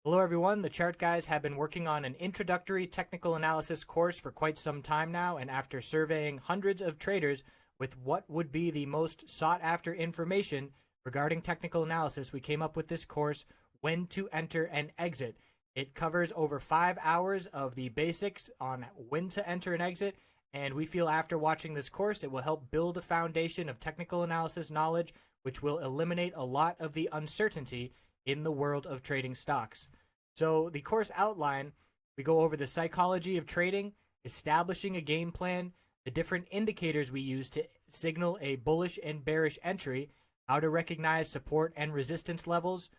Hello everyone, the Chart Guys have been working on an introductory technical analysis course for quite some time now, and after surveying hundreds of traders with what would be the most sought after information regarding technical analysis, we came up with this course, When to Enter and Exit. It covers over 5 hours of the basics on when to enter and exit, and we feel after watching this course it will help build a foundation of technical analysis knowledge which will eliminate a lot of the uncertainty in the world of trading stocks. So the course outline, we go over the psychology of trading, establishing a game plan, the different indicators we use to signal a bullish and bearish entry, how to recognize support and resistance levels,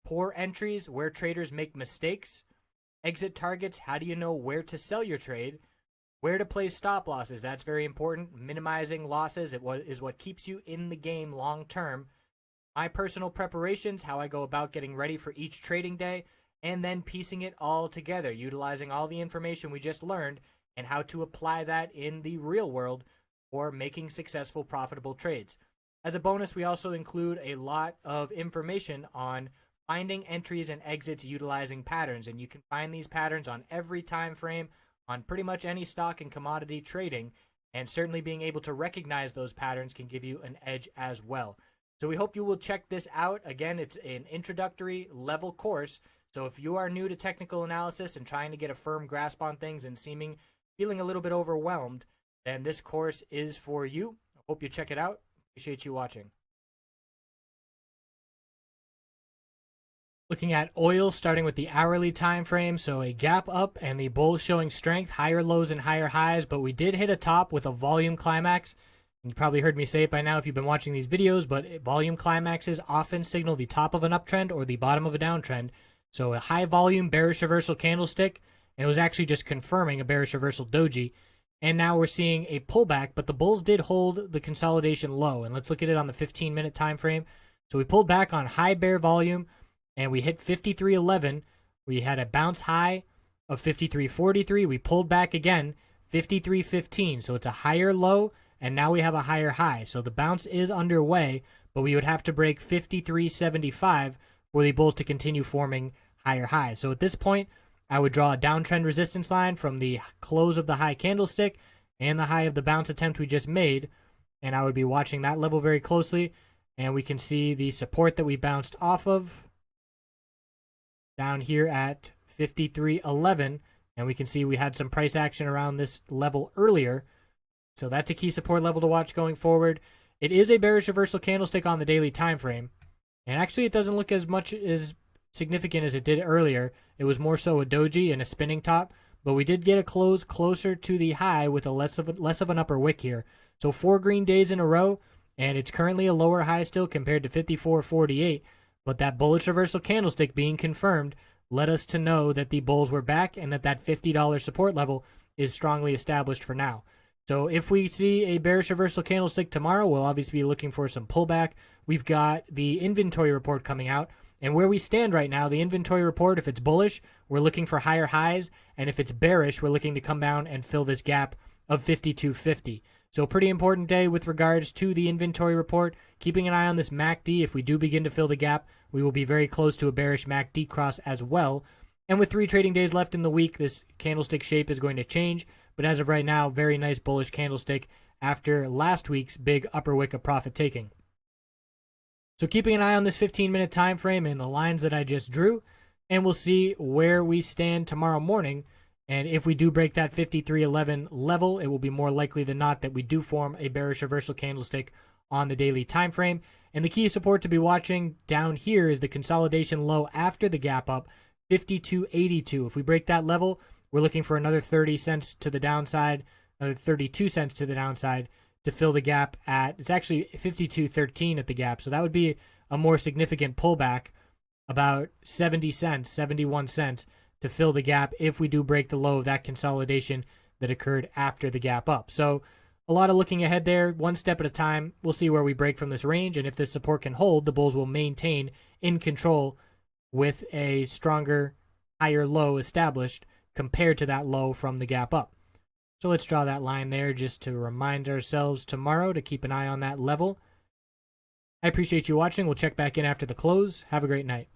poor entries, where traders make mistakes, exit targets, how do you know where to sell your trade, where to place stop losses, that's very important, minimizing losses is what keeps you in the game long term, my personal preparations, how I go about getting ready for each trading day, and then piecing it all together, utilizing all the information we just learned and how to apply that in the real world for making successful, profitable trades. As a bonus, we also include a lot of information on finding entries and exits utilizing patterns, and you can find these patterns on every time frame on pretty much any stock and commodity trading, and certainly being able to recognize those patterns can give you an edge as well. So we hope you will check this out. Again, it's an introductory level course. So if you are new to technical analysis and trying to get a firm grasp on things and feeling a little bit overwhelmed, then this course is for you. I hope you check it out. Appreciate you watching. Looking at oil, starting with the hourly time frame, so a gap up and the bulls showing strength, higher lows and higher highs, but we did hit a top with a volume climax. You probably heard me say it by now if you've been watching these videos, but volume climaxes often signal the top of an uptrend or the bottom of a downtrend. So a high volume bearish reversal candlestick, and it was actually just confirming a bearish reversal doji. And now we're seeing a pullback, but the bulls did hold the consolidation low. And let's look at it on the 15-minute time frame. So we pulled back on high bear volume, and we hit 53.11. We had a bounce high of 53.43. We pulled back again, 53.15. So it's a higher low, and now we have a higher high. So the bounce is underway, but we would have to break 53.75 for the bulls to continue forming higher highs. So at this point, I would draw a downtrend resistance line from the close of the high candlestick and the high of the bounce attempt we just made, and I would be watching that level very closely, and we can see the support that we bounced off of down here at 53.11, and we can see we had some price action around this level earlier, so that's a key support level to watch going forward. It is a bearish reversal candlestick on the daily time frame, and actually it doesn't look as much as significant as it did earlier. It was more so a doji and a spinning top, but we did get a close closer to the high with a less of an upper wick here. So 4 green days in a row, and it's currently a lower high still compared to 54.48, but that bullish reversal candlestick being confirmed led us to know that the bulls were back and that $50 support level is strongly established for now. So if we see a bearish reversal candlestick tomorrow, we'll obviously be looking for some pullback. We've got the inventory report coming out, and where we stand right now, the inventory report, if it's bullish, we're looking for higher highs, and if it's bearish, we're looking to come down and fill this gap of 52.50. So pretty important day with regards to the inventory report. Keeping an eye on this MACD. If we do begin to fill the gap, we will be very close to a bearish MACD cross as well. And with 3 trading days left in the week, this candlestick shape is going to change. But as of right now, very nice bullish candlestick after last week's big upper wick of profit taking. So keeping an eye on this 15-minute time frame and the lines that I just drew, and we'll see where we stand tomorrow morning. And if we do break that 53.11 level, it will be more likely than not that we do form a bearish reversal candlestick on the daily time frame. And the key support to be watching down here is the consolidation low after the gap up, 52.82. If we break that level, we're looking for another 30 cents to the downside, another 32 cents to the downside to fill the gap at, it's actually 52.13 at the gap. So that would be a more significant pullback, about 70 cents, 71 cents to fill the gap if we do break the low of that consolidation that occurred after the gap up. So a lot of looking ahead there, one step at a time. We'll see where we break from this range, and if this support can hold, the bulls will maintain in control with a stronger, higher low established compared to that low from the gap up. So let's draw that line there just to remind ourselves tomorrow to keep an eye on that level. I appreciate you watching. We'll check back in after the close. Have a great night.